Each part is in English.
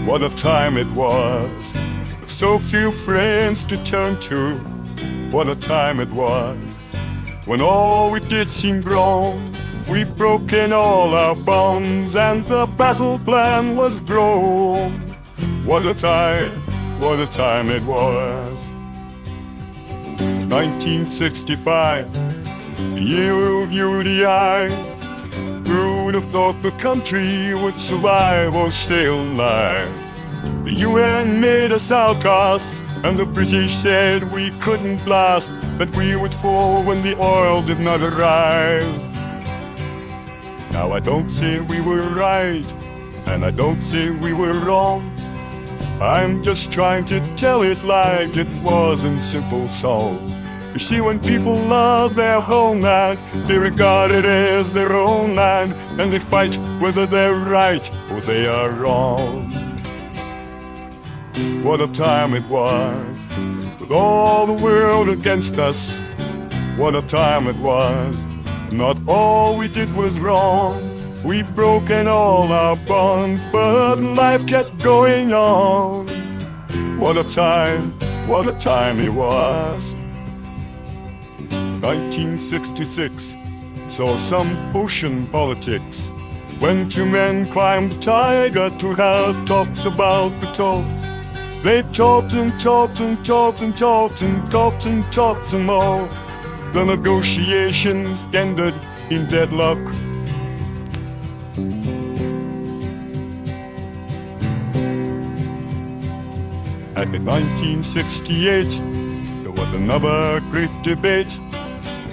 What a time it was, with so few friends to turn to. What a time it was, when all we did seemed wrong. We'd broken all our bonds and the battle plan was drawn. What a time it was. 1965, the year of UDI. Who would have thought the country would survive or stay alive? The UN made us outcasts, and the British said we couldn't blast, that we would fall when the oil did not arrive. Now I don't say we were right, and I don't say we were wrong. I'm just trying to tell it like it was in simple song. You see, when people love their homeland, they regard it as their own land, and they fight whether they're right or they are wrong. What a time it was, with all the world against us. What a time it was, not all we did was wrong. We've broken all our bonds, but life kept going on. What a time it was. 1966 saw some ocean politics, when two men climbed the tiger to have talks about the talks. They talked and talked and talked and talked and talked and talked some more. The negotiations ended in deadlock. And in 1968, there was another great debate,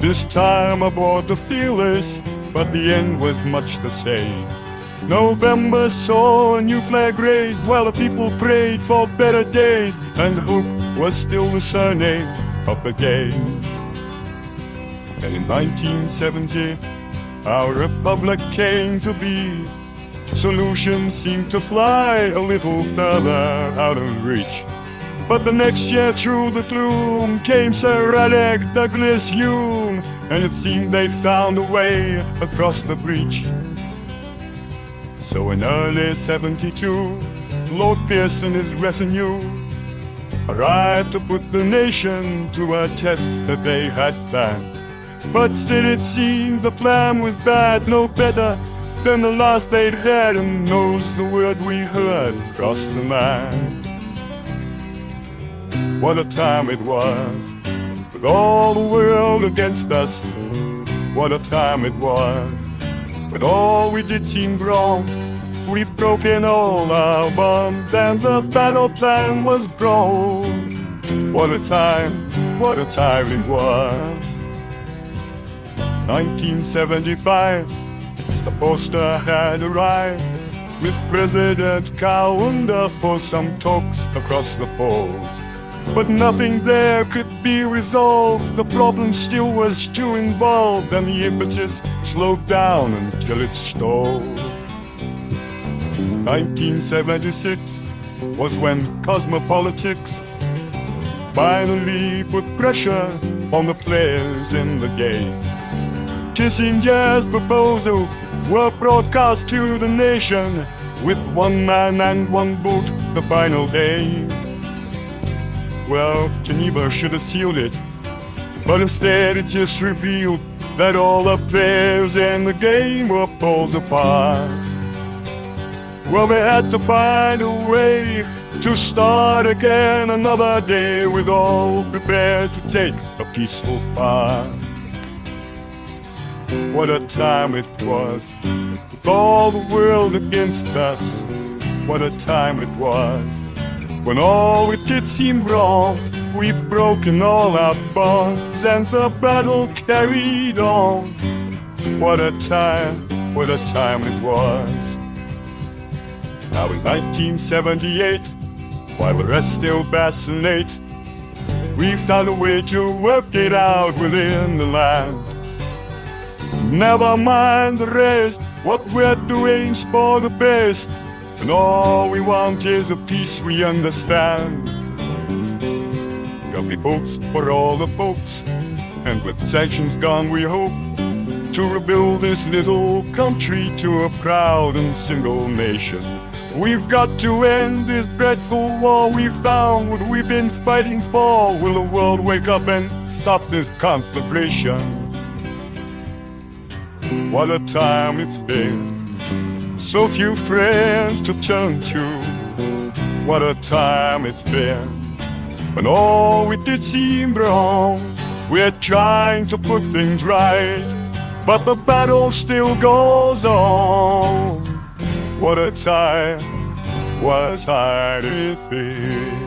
this time aboard the Fearless, but the end was much the same. November saw a new flag raised while the people prayed for better days, and hope was still the surname of the game. And in 1970, our republic came to be. Solutions seemed to fly a little further out of reach. But the next year through the gloom came Sir Alec Douglas-Hume, and it seemed they'd found a way across the breach. So in early 72, Lord Pierce and his retinue arrived to put the nation to a test that they had planned. But still it seemed the plan was bad, no better than the last they'd had, and knows the word we heard across the land. What a time it was, with all the world against us. What a time it was, when all we did seemed wrong. We'd broken all our bonds and the battle plan was drawn. What a time it was. 1975, Mr. Foster had arrived with President Kaunda for some talks across the falls. But nothing there could be resolved. The problem still was too involved, and the impetus slowed down until it stalled. 1976 was when cosmopolitics finally put pressure on the players in the game. Kissinger's proposals were broadcast to the nation, with one man and one vote the final day. Well, Geneva should have sealed it, but instead it just revealed that all the players in the game were poles apart. Well, they had to find a way to start again another day, with all prepared to take a peaceful part. What a time it was, with all the world against us. What a time it was, when all we did seemed wrong. We'd broken all our bonds and the battle carried on. What a time it was. Now in 1978, while the rest still vacillate, we found a way to work it out within the land. Never mind the rest, what we're doing's for the best, and all we want is a peace we understand. There'll be hopes for all the folks, and with sanctions gone we hope to rebuild this little country to a proud and single nation. We've got to end this dreadful war. We've found what we've been fighting for. Will the world wake up and stop this conflagration? What a time it's been. So few friends to turn to. What a time it's been. When all we did seemed wrong. We're trying to put things right, but the battle still goes on. What a time it's been.